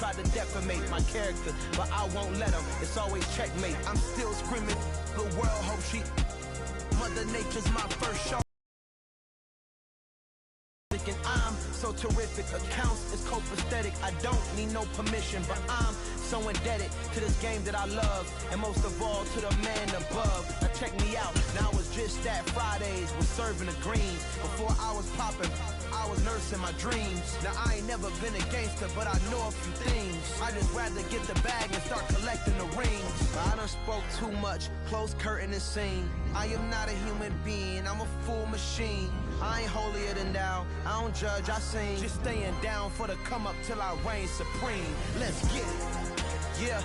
try to defamate my character, but I won't let them. It's always checkmate. I'm still screaming, the world hope she. Mother Nature's my first show. And I'm so terrific. Accounts is copacetic. I don't need no permission, but I'm so indebted to this game that I love, and most of all to the man above. Now check me out. Now it's just that Fridays was serving the greens. Before I was popping, I was nursing my dreams. Now I ain't never been a gangster, but I know a few things. I just rather get the bag and start collecting the rings. I done spoke too much. Close curtain and scene. I am not a human being. I'm a full machine. I ain't holier than thou. I don't judge, I sing. Just staying down for the come up till I reign supreme. Let's get it. Yeah.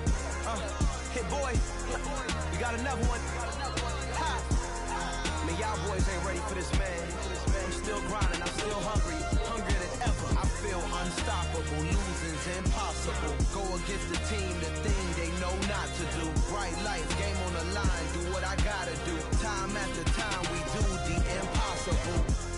Hit boy. We got another one. Ha. Man, y'all boys ain't ready for this, man. I'm still grinding. I'm still hungry. Hungrier than ever. I feel unstoppable. Losing's impossible. Go against the team, the thing they know not to do. Bright lights, game on the line. Do what I gotta do. Time after time, we do the impossible.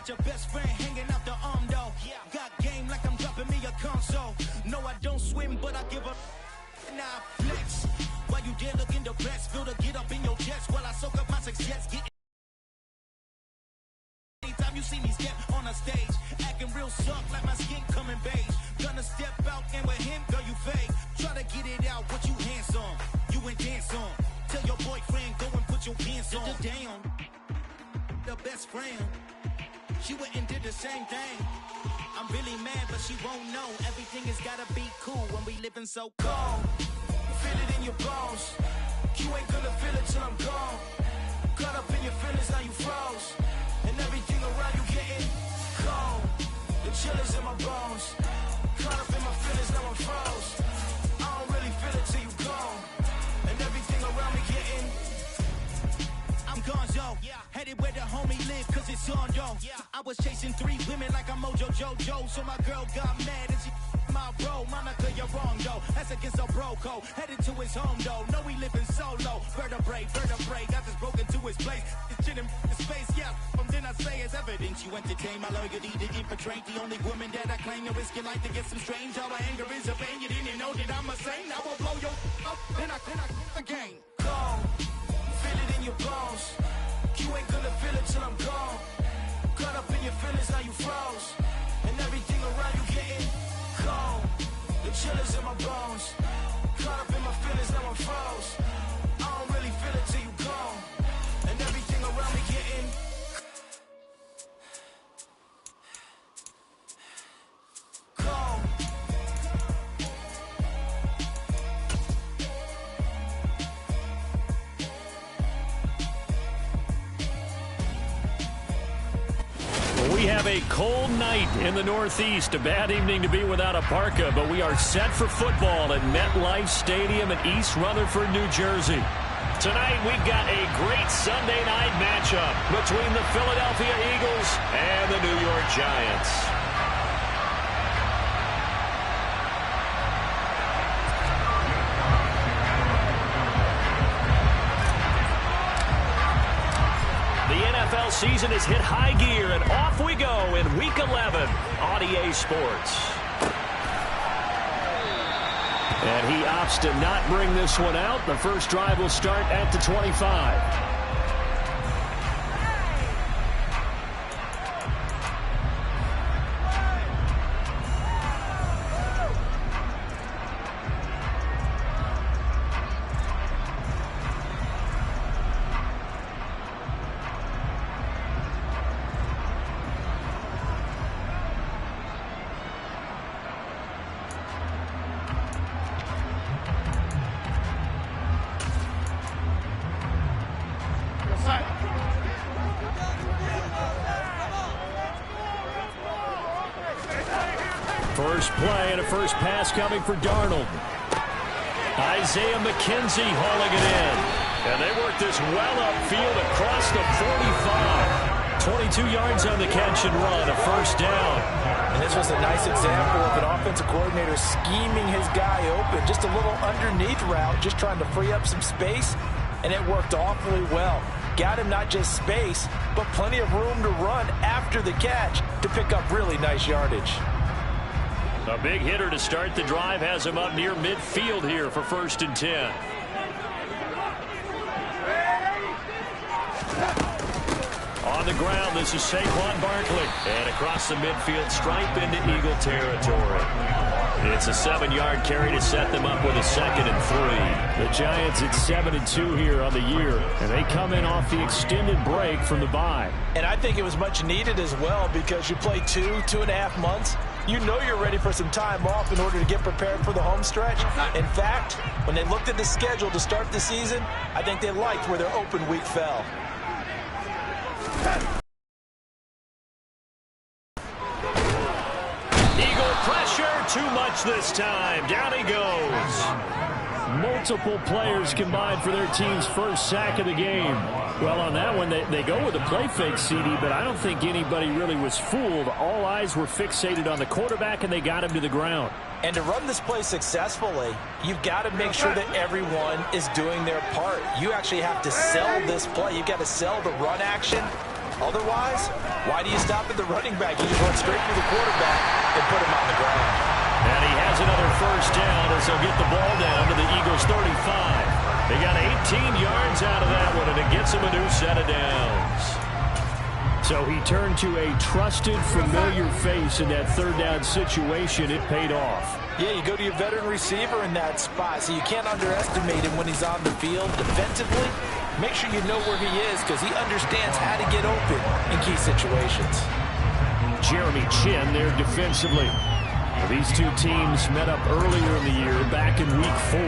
Your best friend hanging out the arm though. Got game like I'm dropping me a console. No, I don't swim, but I give a now flex. While you dare looking depressed, feel the get up in your chest while I soak up my success. Anytime you see me step on a stage, acting real soft like my skin coming beige. Gonna step out and with him, girl, you fake. Try to get it out, what you hands on? You ain't dance on. Tell your boyfriend, go and put your pants on. Down. The best friend. She went and did the same thing. I'm really mad, but she won't know. Everything has gotta be cool when we living so cold. Feel it in your bones. You ain't gonna feel it till I'm gone. Caught up in your feelings, now you froze. And everything around you getting cold. The chill is in my bones. Caught up in my feelings, now I'm froze. I don't really feel it till you gone. And everything around me getting I'm gonzo, headed where the homie live, cause it's on though. I was chasing 3 women like I'm Mojo Jojo, so my girl got mad and she my bro. Monica, you're wrong though, that's against a bro code. Headed to his home though, know we living solo. Vertebrae, got this broken to his place. This shit in space, from then I say it's evidence. You entertain my loyalty to infiltrate. The only woman that I claim to risk your life to get some strange. All my anger is a pain, you didn't know that I'm a saint. I will blow your up, then I again. Go. Feel it in your bones. You ain't gonna feel it till I'm gone. Caught up in your feelings, now you froze. And everything around you getting cold. The chill is in my bones. Caught up in my feelings, now I'm froze. I don't really feel it till you gone. And everything around me getting cold. We have a cold night in the Northeast. A bad evening to be without a parka, but we are set for football at MetLife Stadium in East Rutherford, New Jersey. Tonight, we've got a great Sunday night matchup between the Philadelphia Eagles and the New York Giants. NFL season has hit high gear, and off we go in Week 11 on EA Sports. And he opts to not bring this one out. The first drive will start at the 25. First play and a first pass coming for Darnold. Isaiah McKenzie hauling it in. And they work this well upfield across the 45. 22 yards on the catch and run, a first down. And this was a nice example of an offensive coordinator scheming his guy open. Just a little underneath route, just trying to free up some space, and it worked awfully well. Got him not just space, but plenty of room to run after the catch to pick up really nice yardage. A big hitter to start the drive has him up near midfield here for 1st and 10. On the ground, this is Saquon Barkley. And across the midfield stripe into Eagle territory. It's a 7-yard carry to set them up with a 2nd and 3. The Giants at 7-2 here on the year. And they come in off the extended break from the bye. And I think it was much needed as well because you play 2.5 months. You know you're ready for some time off in order to get prepared for the home stretch. In fact, when they looked at the schedule to start the season, I think they liked where their open week fell. Eagle pressure, too much this time. Down he goes. Multiple players combined for their team's first sack of the game. Well, on that one, they go with a play fake, CD, but I don't think anybody really was fooled. All eyes were fixated on the quarterback, and they got him to the ground. And to run this play successfully, you've got to make sure that everyone is doing their part. You actually have to sell this play. You've got to sell the run action. Otherwise, why do you stop at the running back? You just run straight through the quarterback and put him on the ground. And he has another first down as they'll get the ball down to the Eagles' 35. They got 18 yards out of that one, and it gets them a new set of downs. So he turned to a trusted, familiar face in that third down situation. It paid off. Yeah, you go to your veteran receiver in that spot, so you can't underestimate him when he's on the field defensively. Make sure you know where he is because he understands how to get open in key situations. Jeremy Chinn there defensively. These two teams met up earlier in the year, back in week 4,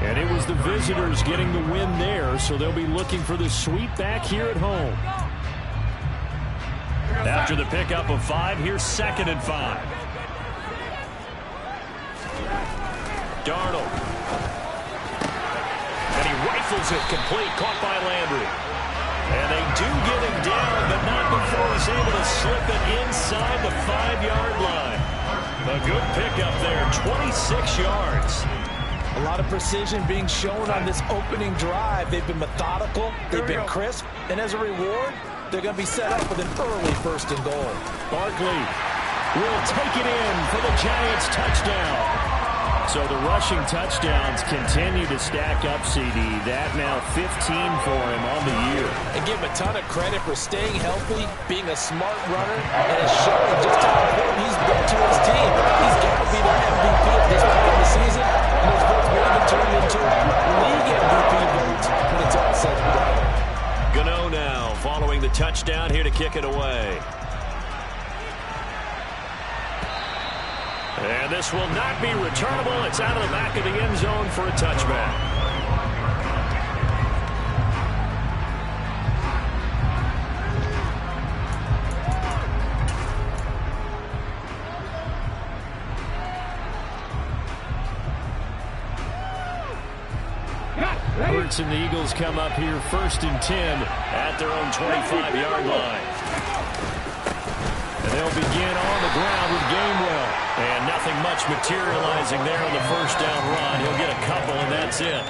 and it was the visitors getting the win there, so they'll be looking for the sweep back here at home. After the pickup of 5, here's 2nd and 5. Darnold. And he rifles it complete, caught by Landry. And they do get him down, but not before he's able to slip it inside the 5-yard line. A good pickup there, 26 yards. A lot of precision being shown on this opening drive. They've been methodical, they've been crisp, and as a reward, they're going to be set up with an early 1st and goal. Barkley will take it in for the Giants touchdown. So the rushing touchdowns continue to stack up, CD. That now 15 for him on the year. And give him a ton of credit for staying healthy, being a smart runner, and it's showing just how important he's been to his team. He's got to be their MVP at this point in the season, and his votes may even turn into league MVP votes when it's all said and done. Gano now following the touchdown here to kick it away. And this will not be returnable. It's out of the back of the end zone for a touchback. Hurts and the Eagles come up here 1st and 10 at their own 25-yard line. And they'll begin on the ground with Gainwell. And nothing much materializing there on the first down run. He'll get a couple, and that's it.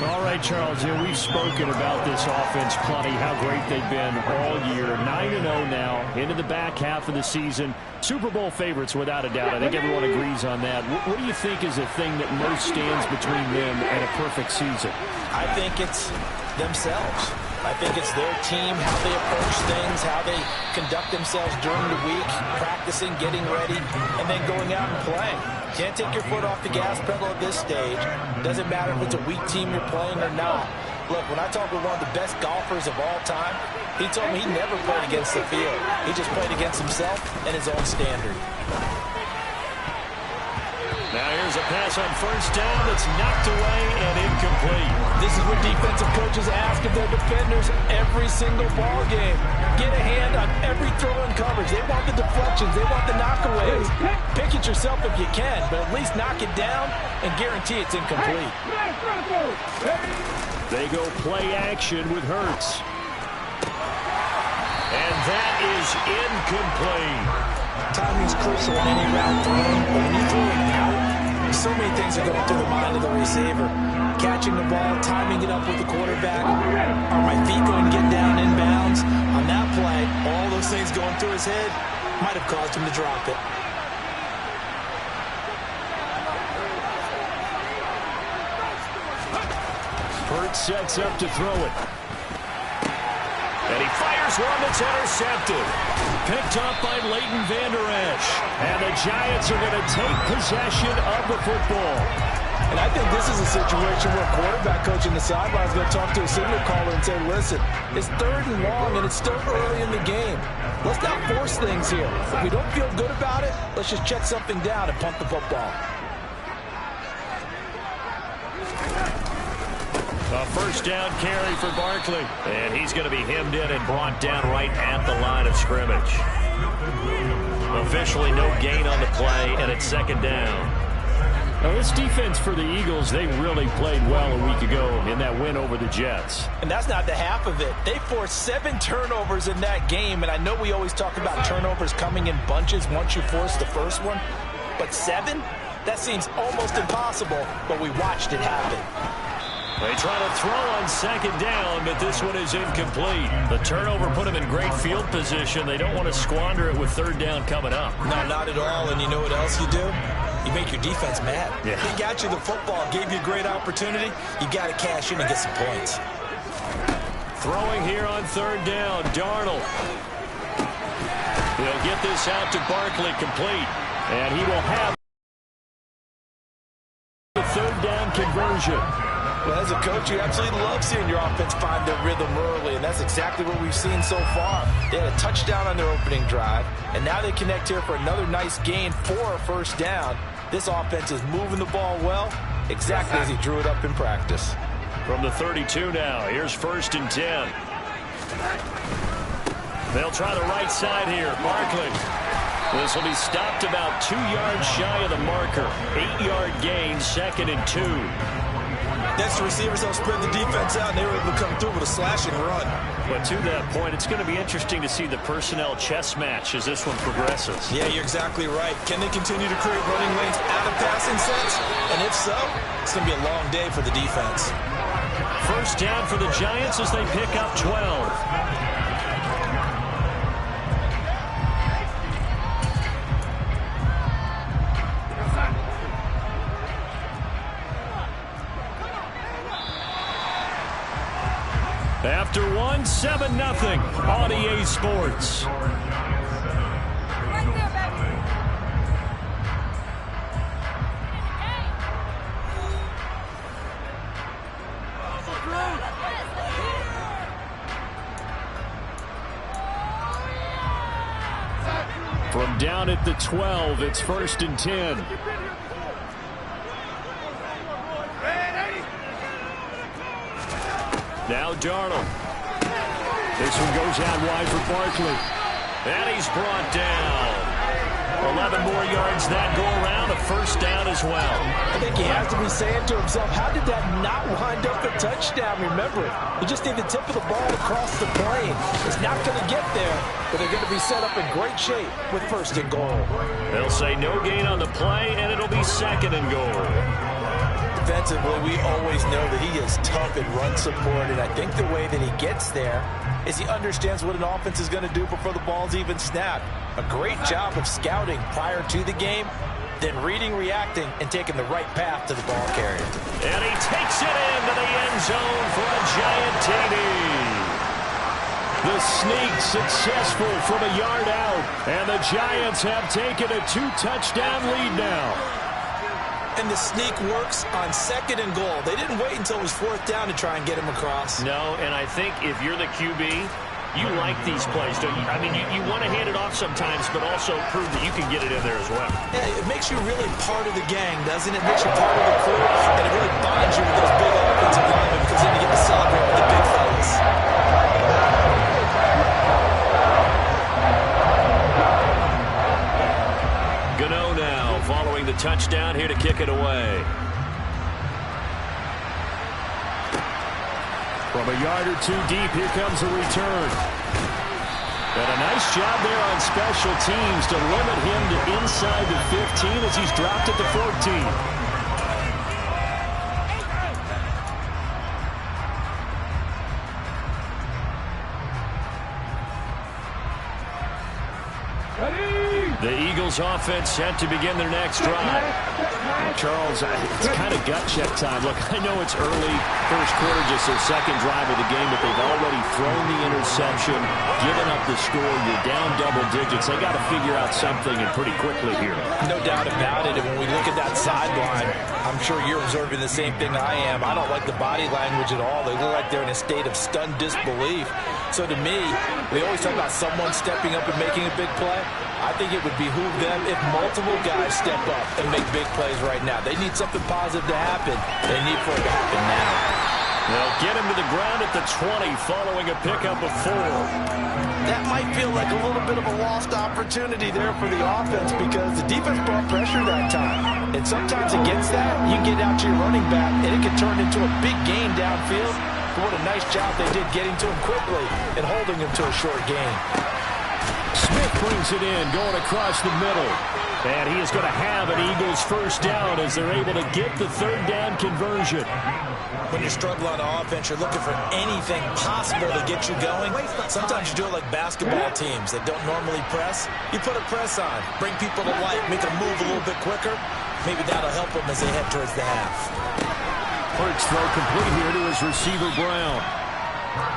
All right, Charles, we've spoken about this offense plenty, how great they've been all year. 9-0 now, into the back half of the season. Super Bowl favorites, without a doubt. I think everyone agrees on that. What do you think is the thing that most stands between them and a perfect season? I think it's themselves. I think it's their team, how they approach things, how they conduct themselves during the week, practicing, getting ready, and then going out and playing. Can't take your foot off the gas pedal at this stage. Doesn't matter if it's a weak team you're playing or not. Look, when I talk with one of the best golfers of all time, he told me he never played against the field. He just played against himself and his own standard. Now here's a pass on first down that's knocked away and incomplete. This is what defensive coaches ask of their defenders every single ball game. Get a hand on every throw in coverage. They want the deflections. They want the knockaways. Pick it yourself if you can, but at least knock it down and guarantee it's incomplete. They go play action with Hurts. And that is incomplete. Timing is crucial in any route thrown, but when you throw it out, so many things are going through the mind of the receiver. Catching the ball, timing it up with the quarterback. Are my feet going to get down inbounds? On that play, all those things going through his head might have caused him to drop it. Hurts sets up to throw it. And he fires one that's intercepted. Picked up by Leighton Vander Esch. And the Giants are going to take possession of the football. And I think this is a situation where a quarterback coach in the sideline is going to talk to a signal caller and say, listen, it's 3rd and long and it's still early in the game. Let's not force things here. If we don't feel good about it, let's just check something down and pump the football. A first down carry for Barkley. And he's going to be hemmed in and brought down right at the line of scrimmage. Officially no gain on the play, and it's 2nd down. Now, this defense for the Eagles, they really played well a week ago in that win over the Jets. And that's not the half of it. They forced 7 turnovers in that game, and I know we always talk about turnovers coming in bunches once you force the first one. But 7? That seems almost impossible, but we watched it happen. They try to throw on 2nd down, but this one is incomplete. The turnover put them in great field position. They don't want to squander it with 3rd down coming up. No, not at all. And you know what else you do? You make your defense mad. Yeah. They got you the football, gave you a great opportunity. You got to cash in and get some points. Throwing here on 3rd down, Darnold. He'll get this out to Barkley, complete. And he will have the 3rd down conversion. Well, as a coach, you absolutely love seeing your offense find their rhythm early, and that's exactly what we've seen so far. They had a touchdown on their opening drive, and now they connect here for another nice gain for a 1st down. This offense is moving the ball well, exactly as he drew it up in practice. From the 32 now, here's 1st and 10. They'll try the right side here, Barkley. This will be stopped about 2 yards shy of the marker. 8-yard gain, 2nd and 2. Next, the receivers help spread the defense out, and they were able to come through with a slashing run. But to that point, it's going to be interesting to see the personnel chess match as this one progresses. Yeah, you're exactly right. Can they continue to create running lanes out of passing sets? And if so, it's going to be a long day for the defense. 1st down for the Giants as they pick up 12. After 1, 7-0 on EA Sports. From down at the 12, it's 1st and 10. Now Darnold. This one goes out wide for Barkley. And he's brought down. 11 more yards that go around, a 1st down as well. I think he has to be saying to himself, how did that not wind up a touchdown? Remember, you just need the tip of the ball across the plane. It's not going to get there, but they're going to be set up in great shape with 1st and goal. They'll say no gain on the play, and it'll be 2nd and goal. Defensively, we always know that he is tough in run support, and I think the way that he gets there is he understands what an offense is going to do before the ball's even snapped. A great job of scouting prior to the game, then reading, reacting, and taking the right path to the ball carrier. And he takes it into the end zone for a giant TD. The sneak successful from a yard out, and the Giants have taken a 2-touchdown lead now. And the sneak works on 2nd and goal. They didn't wait until it was 4th down to try and get him across. No, and I think if you're the QB, You like these plays, don't you? I mean, you want to hand it off sometimes, but also prove that you can get it in there as well. Yeah, it makes you really part of the gang, doesn't it? It makes you part of the crew, and it really binds you with those big offensive linemen because then you get to celebrate with the big fellas. Gano now following the touchdown here to kick it away. From a yard or two deep, here comes a return. And a nice job there on special teams to limit him to inside the 15 as he's dropped at the 14. The Eagles offense set to begin their next drive. Charles, it's kind of gut check time. Look, I know it's early, first quarter, just their second drive of the game, but they've already thrown the interception, given up the score. You're down double digits. They got to figure out something, and pretty quickly here. No doubt about it. And when we look at that sideline, I'm sure you're observing the same thing I am. I don't like the body language at all. They look like they're in a state of stunned disbelief. So to me, we always talk about someone stepping up and making a big play. I think it would behoove them if multiple guys step up and make big plays right now. They need something positive to happen. They need for it to happen now. They'll get him to the ground at the 20 following a pickup of 4. That might feel like a little bit of a lost opportunity there for the offense because the defense brought pressure that time. And sometimes against that, you get out to your running back, and it can turn into a big gain downfield. But what a nice job they did getting to him quickly and holding him to a short gain. Smith brings it in, going across the middle. And he is going to have an Eagles first down as they're able to get the third down conversion. When you struggle on offense, you're looking for anything possible to get you going. Sometimes you do it like basketball teams that don't normally press. You put a press on, bring people to life, make them move a little bit quicker. Maybe that'll help them as they head towards the half. Hurts throw complete here to his receiver, Brown.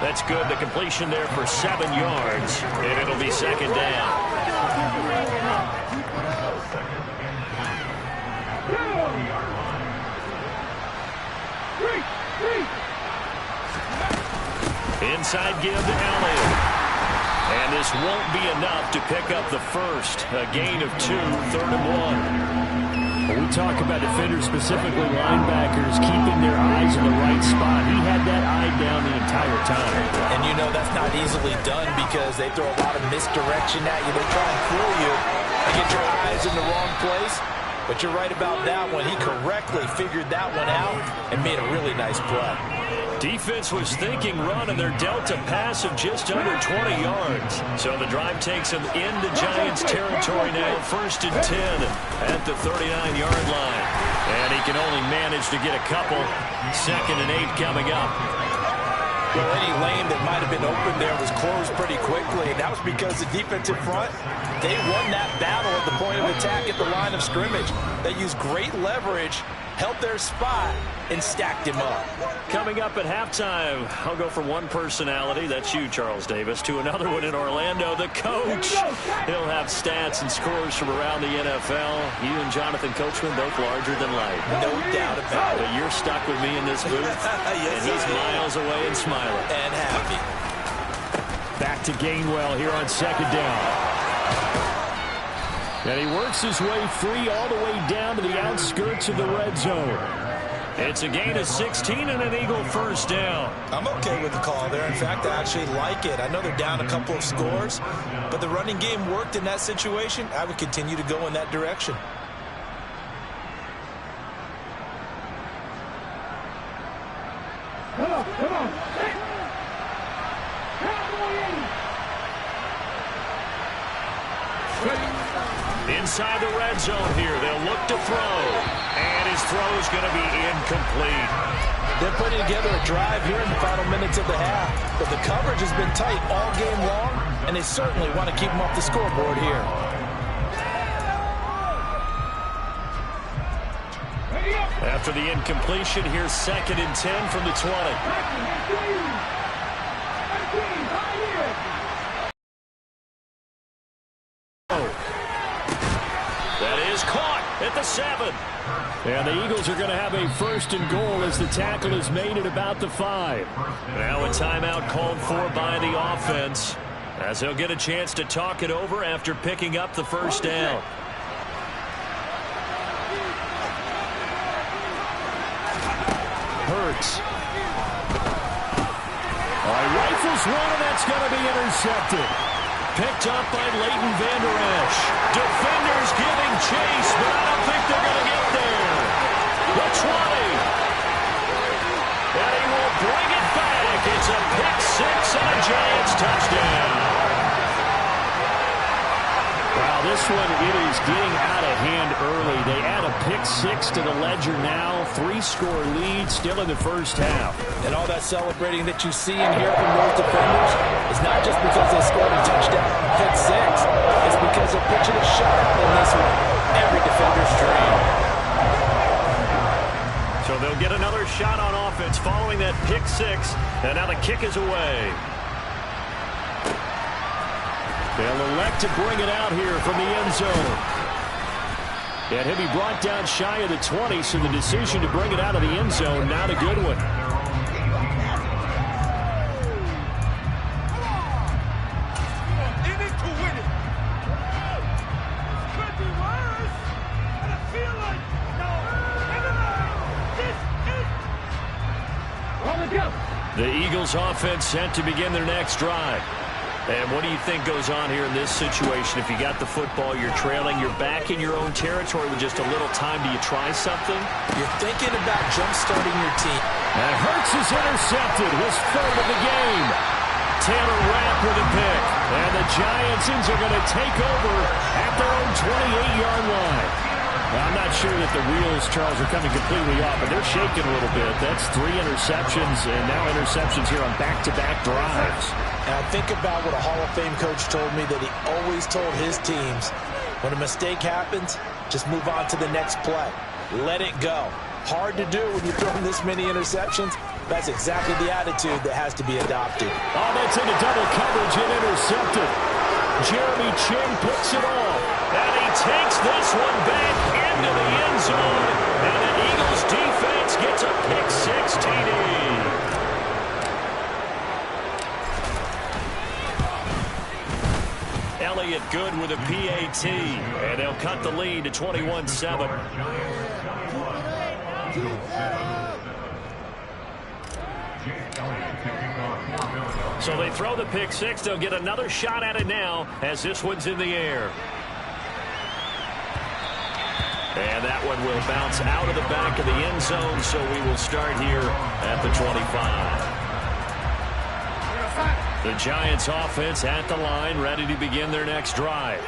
That's good. The completion there for 7 yards, and it'll be second down. Inside give to Elliott. And this won't be enough to pick up the first. A gain of 2, 3rd and 1. When we talk about defenders, specifically linebackers, keeping their eyes in the right spot, he had that eye down the entire time. And you know that's not easily done because they throw a lot of misdirection at you. They try and fool you and get your eyes in the wrong place. But you're right about that one. He correctly figured that one out and made a really nice play. Defense was thinking run, and they're dealt a pass of just under 20 yards. So the drive takes them into Giants territory now, 1st and 10 at the 39-yard line. And he can only manage to get a couple. 2nd and 8 coming up. Well, any lane that might have been open there was closed pretty quickly, and that was because the defensive front, they won that battle at the point of attack at the line of scrimmage. They used great leverage, held their spot, and stacked him up. Coming up at halftime, I'll go from one personality, that's you, Charles Davis, to another one in Orlando, the coach. He'll have stats and scores from around the NFL. You and Jonathan Coachman, both larger than life. No doubt about it. But you're stuck with me in this booth, yes, and he's miles away and smiling. And happy. Back to Gainwell here on 2nd down. And he works his way free all the way down to the outskirts of the red zone. It's a gain of 16 and an Eagle first down. I'm okay with the call there. In fact, I actually like it. I know they're down a couple of scores, but the running game worked in that situation. I would continue to go in that direction. Come on. Inside the red zone here, they'll look to throw. And his throw is going to be incomplete. They're putting together a drive here in the final minutes of the half. But the coverage has been tight all game long, and they certainly want to keep them off the scoreboard here. After the incompletion, here's 2nd and 10 from the 20. That is caught. at the 7. And the Eagles are going to have a 1st and goal as the tackle is made at about the 5. Now a timeout called for by the offense, as they'll get a chance to talk it over after picking up the first down. Hurts. Rifles one, and that's going to be intercepted. Picked up by Leighton Vander Esch. Defenders giving chase, but I don't think they're going to get there. The 20. And he will bring it back. It's a pick 6 and a Giants touchdown. Wow, this one, it is getting out of hand early. They add a pick 6 to the ledger now. 3-score lead still in the first half. And all that celebrating that you see and hear from those defenders is not just because they scored a touchdown on a pick 6. It's because they're pitching a shutout in this one. Every defender's dream. So they'll get another shot on offense following that pick 6. And now the kick is away. They'll elect to bring it out here from the end zone. And he'll be brought down shy of the 20, so the decision to bring it out of the end zone, not a good one. The Eagles offense set to begin their next drive. And what do you think goes on here in this situation? If you got the football, you're trailing, you're back in your own territory with just a little time. Do you try something? You're thinking about jump-starting your team. And Hurts is intercepted. His 3rd of the game. Taylor Rapp with a pick. And the Giants are going to take over at their own 28-yard line. I'm not sure that the wheels, Charles, are coming completely off, but they're shaking a little bit. That's 3 interceptions, and now interceptions here on back-to-back drives. And I think about what a Hall of Fame coach told me, that he always told his teams, when a mistake happens, just move on to the next play. Let it go. Hard to do when you're throwing this many interceptions. That's exactly the attitude that has to be adopted. Oh, that's into double coverage and intercepted. Jeremy Chinn picks it off. And he takes this one back into the end zone. And the Eagles defense gets a pick 6 TD. Elliott Good with a PAT. And they'll cut the lead to 21-7. So they throw the pick 6. They'll get another shot at it now as this one's in the air. And that one will bounce out of the back of the end zone, so we will start here at the 25. The Giants offense at the line, ready to begin their next drive.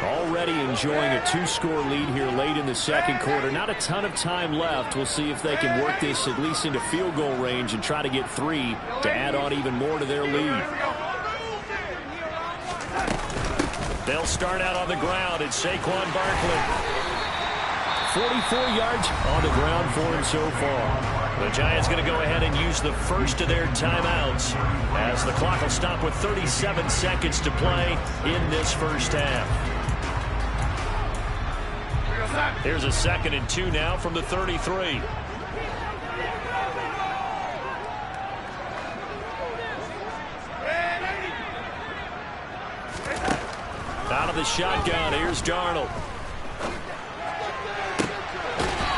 Already enjoying a 2-score lead here late in the second quarter. Not a ton of time left. We'll see if they can work this at least into field goal range and try to get 3 to add on even more to their lead. They'll start out on the ground. It's Saquon Barkley. 44 yards on the ground for him so far. The Giants going to go ahead and use the first of their timeouts as the clock will stop with 37 seconds to play in this first half. Here's a 2nd and 2 now from the 33. Out of the shotgun, here's Darnold.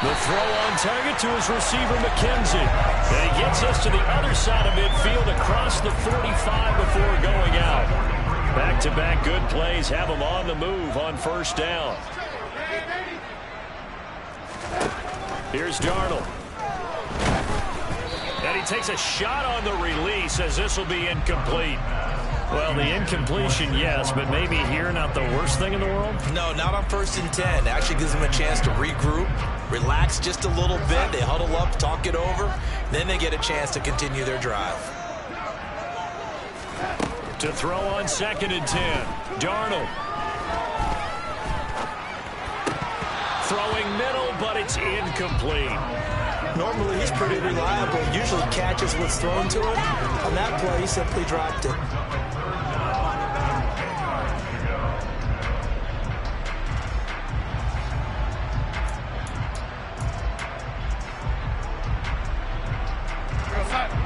The throw on target to his receiver, McKenzie. And he gets us to the other side of midfield across the 45 before going out. Back-to-back good plays have him on the move on first down. Here's Darnold. And he takes a shot on the release as this will be incomplete. Well, the incompletion, yes, but maybe here not the worst thing in the world? No, not on 1st and 10. Actually gives them a chance to regroup, relax just a little bit. They huddle up, talk it over. Then they get a chance to continue their drive. To throw on 2nd and 10. Darnold. Throwing middle, but it's incomplete. Normally, he's pretty reliable. Usually catches what's thrown to him. On that play, he simply dropped it.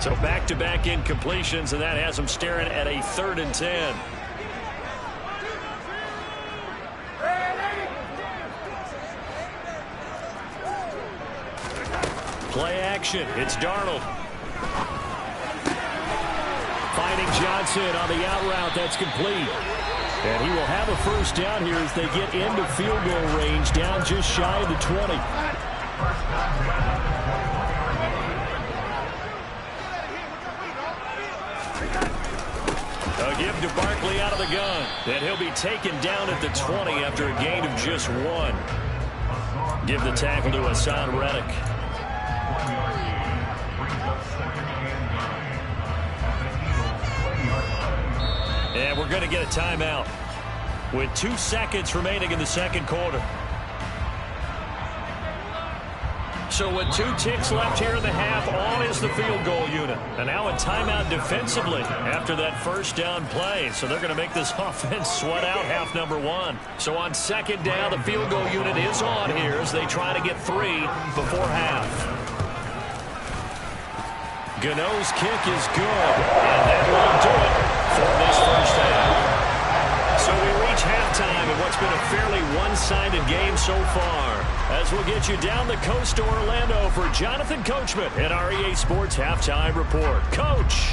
So back-to-back incompletions, and that has them staring at a 3rd and 10. Play action. It's Darnold. Finding Johnson on the out route. That's complete. And he will have a first down here as they get into field goal range, down just shy of the 20. A give to Barkley out of the gun. And he'll be taken down at the 20 after a gain of just 1. Give the tackle to Hassan Reddick. And we're going to get a timeout with 2 seconds remaining in the second quarter. So with 2 ticks left here in the half, on is the field goal unit. And now a timeout defensively after that first down play. So they're going to make this offense sweat out half number 1. So on second down, the field goal unit is on here as they try to get 3 before half. Gano's kick is good, and that will do it for this first half. So we reach halftime in what's been a fairly one-sided game so far, as we'll get you down the coast to Orlando for Jonathan Coachman at our EA Sports Halftime Report. Coach!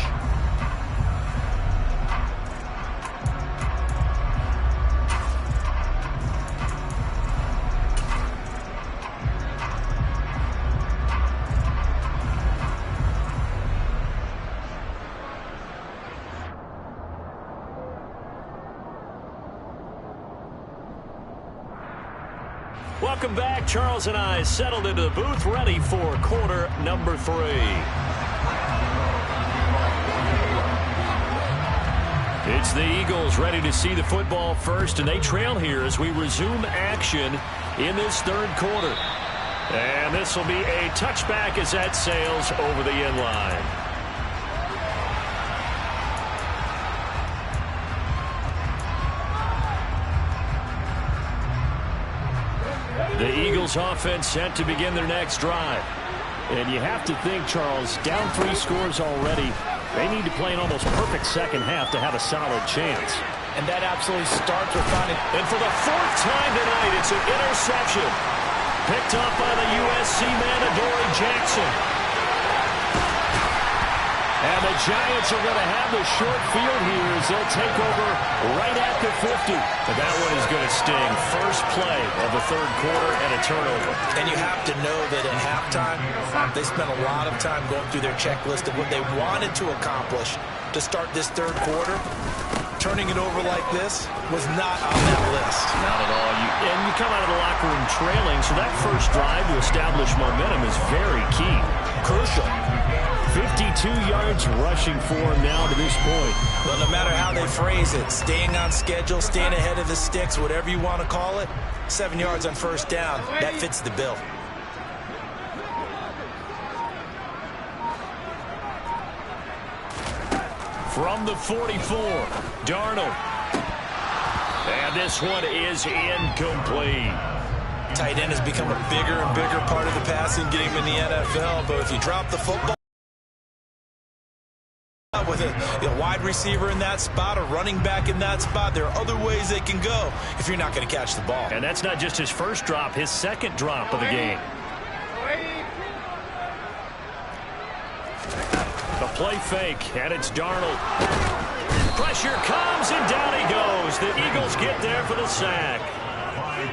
Welcome back. Charles and I settled into the booth, ready for quarter number 3. It's the Eagles ready to see the football first, and they trail here as we resume action in this third quarter. And this will be a touchback as that sails over the end line. The Eagles offense set to begin their next drive. And you have to think, Charles, down 3 scores already. They need to play an almost perfect second half to have a solid chance. And that absolutely starts with finding. And for the 4th time tonight, it's an interception. Picked up by the USC man, Adoree Jackson. And the Giants are going to have the short field here as they'll take over right at the 50. But that one is going to sting. First play of the third quarter and a turnover. And you have to know that at halftime, they spent a lot of time going through their checklist of what they wanted to accomplish to start this third quarter. Turning it over like this was not on that list. Not at all. And you come out of the locker room trailing, so that first drive to establish momentum is very key. Crucial. 52 yards rushing for him now to this point. Well, no matter how they phrase it, staying on schedule, staying ahead of the sticks, whatever you want to call it, 7 yards on first down, that fits the bill. From the 44, Darnold. And this one is incomplete. Tight end has become a bigger and bigger part of the passing game in the NFL, but if you drop the football with a wide receiver in that spot, a running back in that spot, there are other ways they can go if you're not going to catch the ball. And that's not just his first drop, his second drop of the game. A play fake, and it's Darnold. Pressure comes, and down he goes. The Eagles get there for the sack.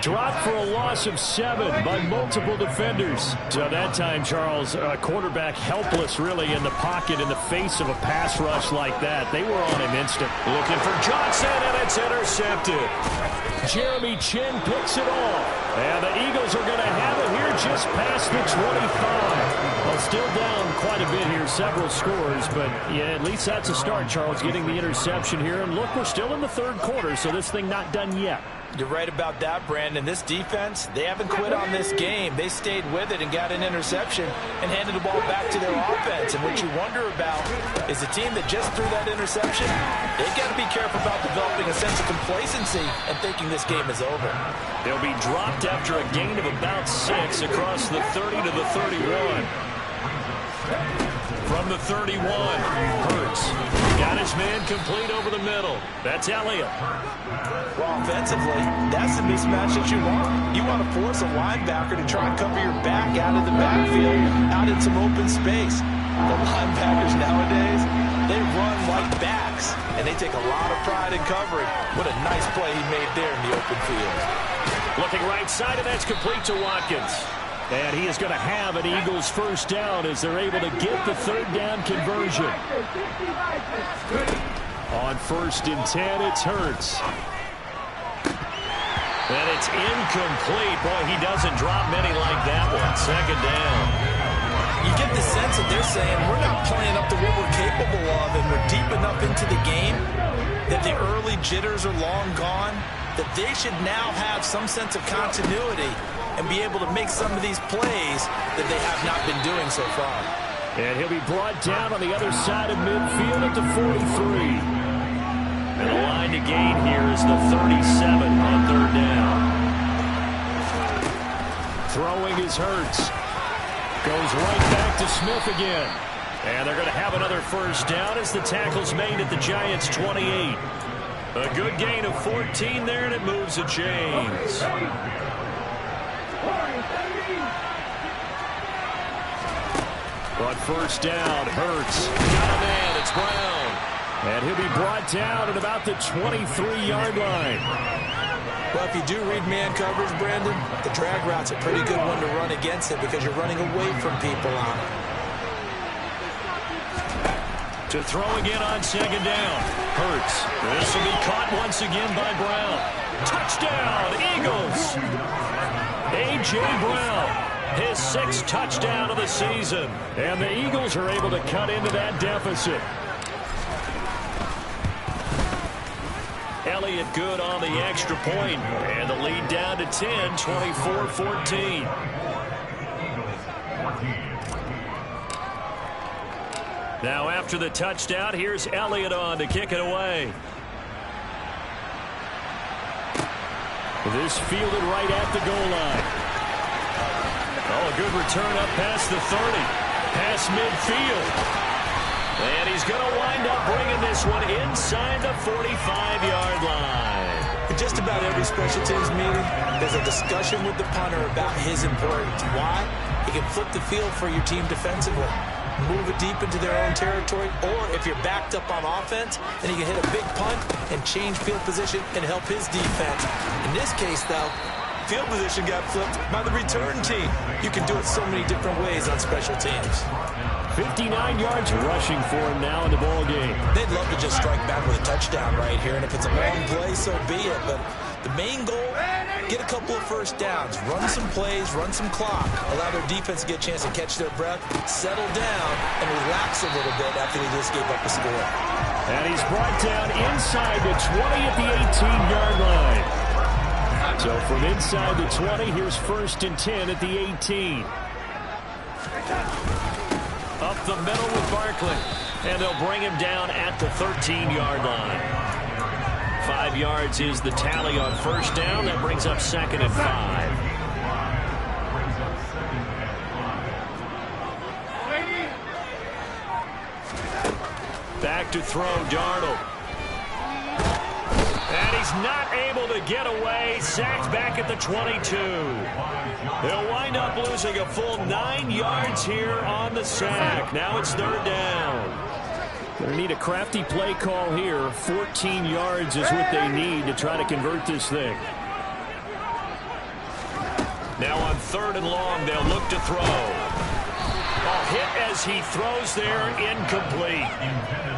Dropped for a loss of 7 by multiple defenders. So that time, Charles, quarterback helpless really in the pocket in the face of a pass rush like that. They were on him instant. Looking for Johnson, and it's intercepted. Jeremy Chinn picks it off. And the Eagles are going to have it here just past the 25. Well, still down quite a bit here, several scores, but yeah, at least that's a start, Charles, getting the interception here. And look, we're still in the third quarter, so this thing not done yet. You're right about that, Brandon. This defense, they haven't quit on this game. They stayed with it and got an interception and handed the ball back to their offense. And what you wonder about is a team that just threw that interception, they've got to be careful about developing a sense of complacency and thinking this game is over. They'll be dropped after a gain of about 6 across the 30 to the 31. From the 31, Hurts got his man complete over the middle. That's Elliott. Well, offensively, that's the mismatch that you want. You want to force a linebacker to try and cover your back out of the backfield, out in some open space. The linebackers nowadays, they run like backs, and they take a lot of pride in covering. What a nice play he made there in the open field. Looking right side, and that's complete to Watkins. And he is going to have an Eagles first down as they're able to get the third down conversion. On 1st and 10, it's Hurts. And it's incomplete. Boy, he doesn't drop many like that one. 2nd down. You get the sense that they're saying we're not playing up to what we're capable of, and we're deep enough into the game that the early jitters are long gone, that they should now have some sense of continuity and be able to make some of these plays that they have not been doing so far. And he'll be brought down on the other side of midfield at the 43. And the line to gain here is the 37 on 3rd down. Throwing is Hurts. Goes right back to Smith again. And they're going to have another first down as the tackle's made at the Giants' 28. A good gain of 14 there, and it moves the chains. But first down, Hurts. Got a man, it's Brown. And he'll be brought down at about the 23-yard line. Well, if you do read man coverage, Brandon, the drag route's a pretty good one to run against it because you're running away from people on it. To throw again on 2nd down. Hurts. This will be caught once again by Brown. Touchdown, Eagles! A.J. Brown. His 6th touchdown of the season. And the Eagles are able to cut into that deficit. Elliott good on the extra point. And the lead down to 10, 24-14. Now after the touchdown, here's Elliott on to kick it away. This fielded right at the goal line. Oh, a good return up past the 30. Past midfield. And he's going to wind up bringing this one inside the 45-yard line. In just about every special teams meeting, there's a discussion with the punter about his importance. Why? He can flip the field for your team defensively, move it deep into their own territory, or if you're backed up on offense, then he can hit a big punt and change field position and help his defense. In this case, though, field position got flipped by the return team. You can do it so many different ways on special teams. 59 yards rushing for him now in the ball game. They'd love to just strike back with a touchdown right here, and if it's a long play, so be it. But the main goal, get a couple of first downs, run some plays, run some clock, allow their defense to get a chance to catch their breath, settle down, and relax a little bit after they just gave up a score. And he's brought down inside the 20 at the 18-yard line. So from inside the 20, here's 1st and 10 at the 18. Up the middle with Barkley. And they'll bring him down at the 13-yard line. 5 yards is the tally on first down. That brings up 2nd and 5. Back to throw, Darnold. And he's not able to get away. Sacked back at the 22. They'll wind up losing a full 9 yards here on the sack. Now it's 3rd down. They need a crafty play call here. 14 yards is what they need to try to convert this thing. Now on 3rd and long, they'll look to throw. Hit as he throws there, incomplete.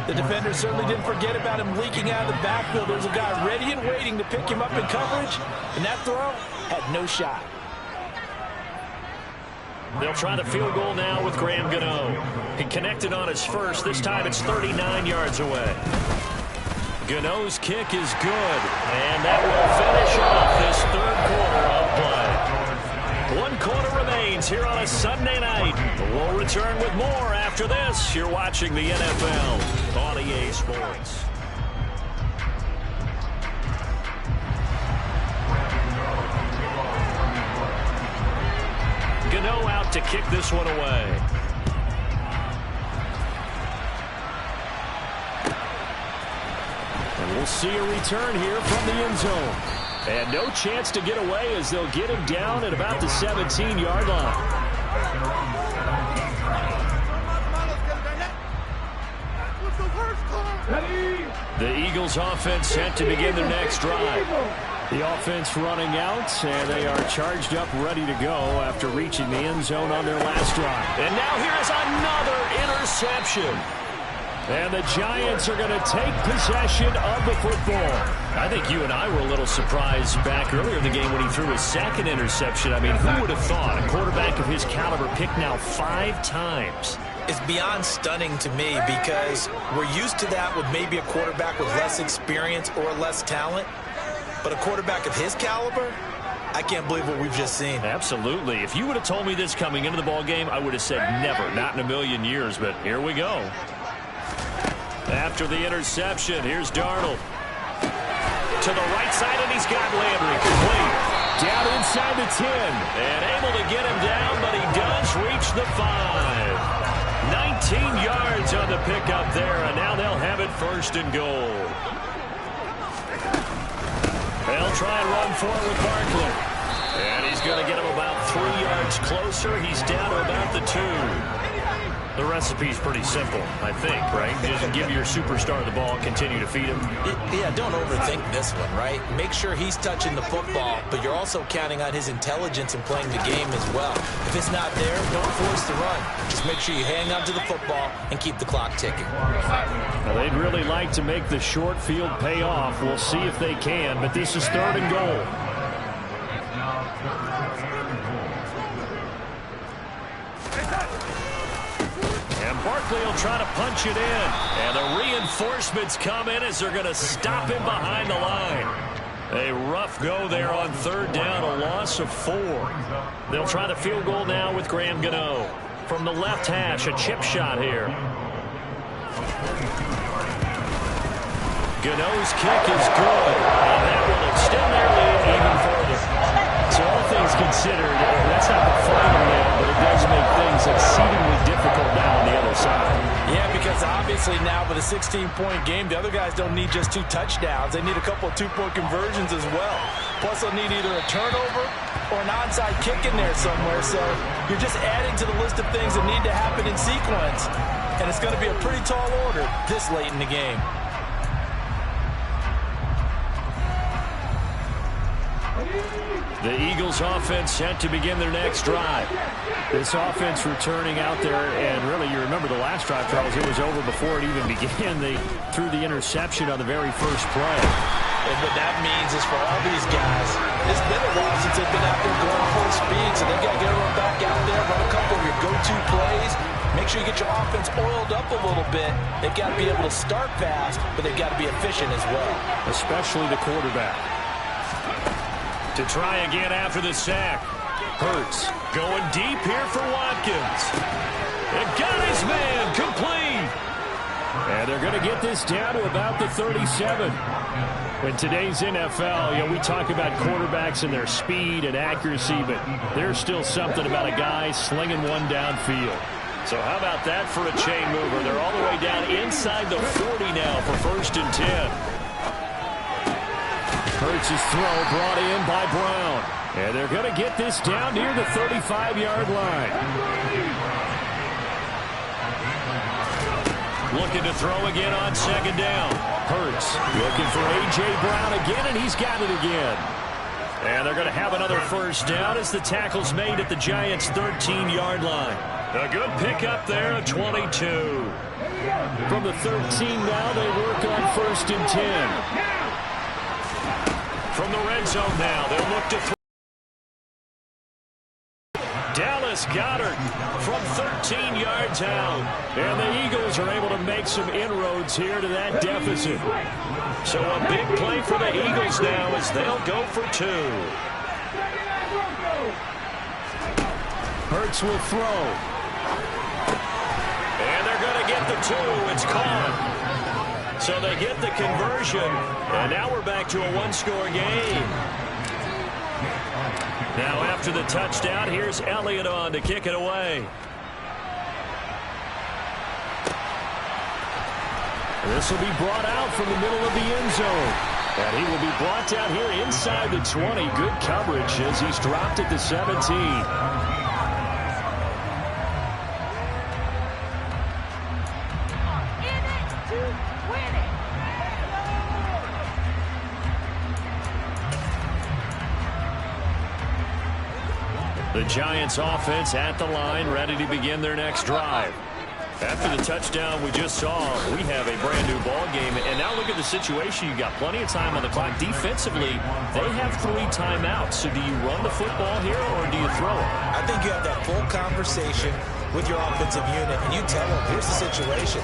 The defender certainly didn't forget about him leaking out of the backfield. There's a guy ready and waiting to pick him up in coverage, and that throw had no shot. They'll try the field goal now with Graham Gano. He connected on his first. This time it's 39 yards away. Gano's kick is good, and that will finish off this 3rd quarter of play. 1 quarter remains here on a Sunday night. We'll return with more after this. You're watching the NFL on EA Sports. Gano out to kick this one away. We'll see a return here from the end zone. And no chance to get away as they'll get him down at about the 17-yard line. The Eagles offense set to begin their next drive. The offense running out, and they are charged up, ready to go after reaching the end zone on their last drive. And now here's another interception. And the Giants are going to take possession of the football. I think you and I were a little surprised back earlier in the game when he threw his second interception. I mean, who would have thought a quarterback of his caliber picked now 5 times? It's beyond stunning to me because we're used to that with maybe a quarterback with less experience or less talent. But a quarterback of his caliber, I can't believe what we've just seen. Absolutely. If you would have told me this coming into the ball game, I would have said never, not in a million years. But here we go. After the interception, here's Darnold. To the right side, and he's got Landry complete. Down inside the 10. And able to get him down, but he does reach the 5. 19 yards on the pickup there, and now they'll have it first and goal. They'll try and run forward with Barkley. And he's going to get him about 3 yards closer. He's down to about the 2. The recipe's pretty simple, I think, right? Just give your superstar the ball, continue to feed him. Yeah, don't overthink this one, right? Make sure he's touching the football, but you're also counting on his intelligence in playing the game as well. If it's not there, don't force the run. Just make sure you hang on to the football and keep the clock ticking. Well, they'd really like to make the short field pay off. We'll see if they can, but this is 3rd and goal. Barkley will try to punch it in. And the reinforcements come in as they're going to stop him behind the line. A rough go there on 3rd down, a loss of 4. They'll try the field goal now with Graham Gano. From the left hash, a chip shot here. Gano's kick is good. And that will extend their lead even further. So all things considered, that's not the final nail, but it does make things exceedingly difficult now on the other side. Yeah, because obviously now with a 16-point game, the other guys don't need just 2 touchdowns. They need a couple of 2-point conversions as well. Plus, they'll need either a turnover or an onside kick in there somewhere. So you're just adding to the list of things that need to happen in sequence. And it's going to be a pretty tall order this late in the game. The Eagles offense set to begin their next drive. This offense returning out there, and really you remember the last drive, Charles, it was over before it even began. They threw the interception on the very first play. And what that means is for all these guys, it's been a while since they've been out there going full speed, so they got to get everyone back out there, run a couple of your go-to plays. Make sure you get your offense oiled up a little bit. They've got to be able to start fast, but they've got to be efficient as well. Especially the quarterback. To try again after the sack. Hurts going deep here for Watkins. It got his man complete. And they're going to get this down to about the 37. In today's NFL, we talk about quarterbacks and their speed and accuracy, but there's still something about a guy slinging one downfield. So how about that for a chain mover? They're all the way down inside the 40 now for 1st and 10. Hurts' throw brought in by Brown. And they're going to get this down near the 35-yard line. Looking to throw again on 2nd down. Hurts looking for A.J. Brown again, and he's got it again. And they're going to have another 1st down as the tackle's made at the Giants' 13-yard line. A good pickup there at 22. From the 13 now, they work on 1st and 10. From the red zone now, they'll look to throw. Dallas Goedert from 13 yards out. And the Eagles are able to make some inroads here to that deficit. So a big play for the Eagles now as they'll go for 2. Hurts will throw. And they're going to get the 2. It's caught. So they get the conversion, and now we're back to a 1-score game. Now after the touchdown, here's Elliott on to kick it away. This will be brought out from the middle of the end zone. And he will be brought down here inside the 20. Good coverage as he's dropped at the 17. The Giants offense at the line, ready to begin their next drive. After the touchdown we just saw, we have a brand new ball game. And now look at the situation. You've got plenty of time on the clock. Defensively, they have 3 timeouts. So do you run the football here or do you throw it? I think you have that full conversation with your offensive unit, and you tell them, here's the situation.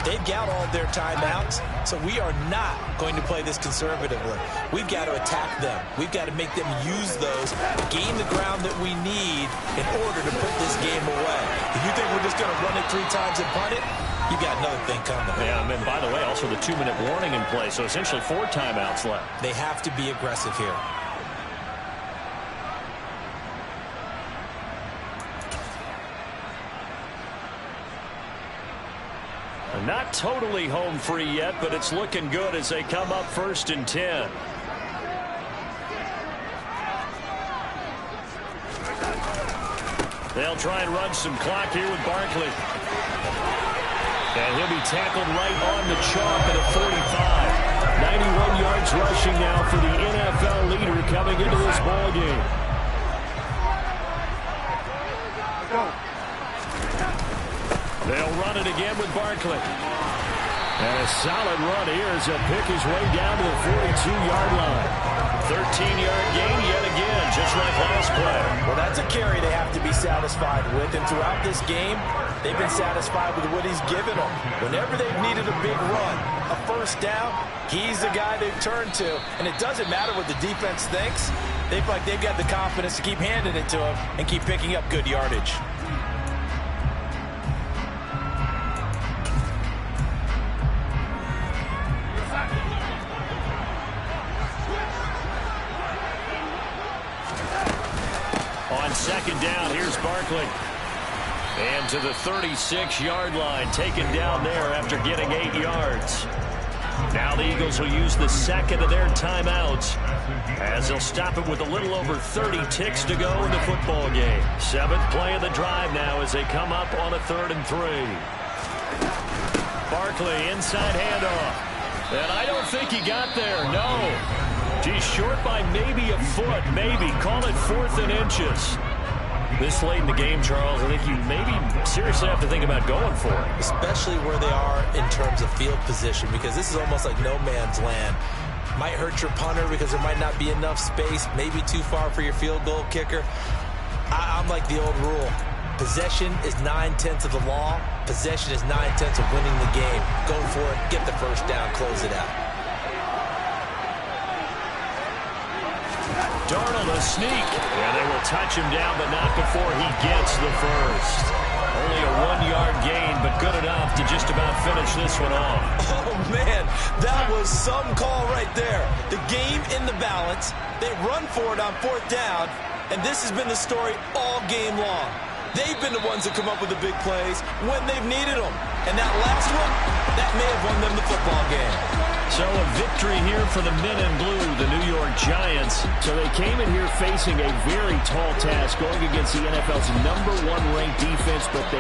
They've got all their timeouts, so we are not going to play this conservatively. We've got to attack them. We've got to make them use those, gain the ground that we need in order to put this game away. If you think we're just going to run it 3 times and punt it, you got another thing coming. Yeah, and by the way, also the 2-minute warning in play, so essentially 4 timeouts left. They have to be aggressive here. Not totally home free yet, but it's looking good as they come up 1st and 10. They'll try and run some clock here with Barkley. And he'll be tackled right on the chalk at a 45. 91 yards rushing now for the NFL leader coming into this ball game. They'll run it again with Barkley. And a solid run here as he'll pick his way down to the 42-yard line. 13-yard gain yet again, just like last play. Well, that's a carry they have to be satisfied with. And throughout this game, they've been satisfied with what he's given them. Whenever they've needed a big run, a 1st down, he's the guy they've turned to. And it doesn't matter what the defense thinks. They feel like they've got the confidence to keep handing it to him and keep picking up good yardage. On 2nd down, here's Barkley. And to the 36-yard line, taken down there after getting 8 yards. Now the Eagles will use the 2nd of their timeouts as they'll stop it with a little over 30 ticks to go in the football game. 7th play of the drive now as they come up on a 3rd and 3. Barkley, inside handoff. And I don't think he got there, no. He's short by maybe a foot, maybe. Call it 4th and inches. This late in the game, Charles, I think you maybe seriously have to think about going for it. Especially where they are in terms of field position, because this is almost like no man's land. Might hurt your punter because there might not be enough space, maybe too far for your field goal kicker. I'm like the old rule. Possession is 9/10 of the law. Possession is 9/10 of winning the game. Go for it, get the 1st down, close it out. Darnold a sneak, and they will touch him down, but not before he gets the 1st. Only a 1-yard gain, but good enough to just about finish this one off. Oh, man, that was some call right there. The game in the balance. They run for it on 4th down, and this has been the story all game long. They've been the ones that come up with the big plays when they've needed them. And that last one, that may have won them the football game. So a victory here for the men in blue, the New York Giants. So they came in here facing a very tall task going against the NFL's #1 ranked defense, but they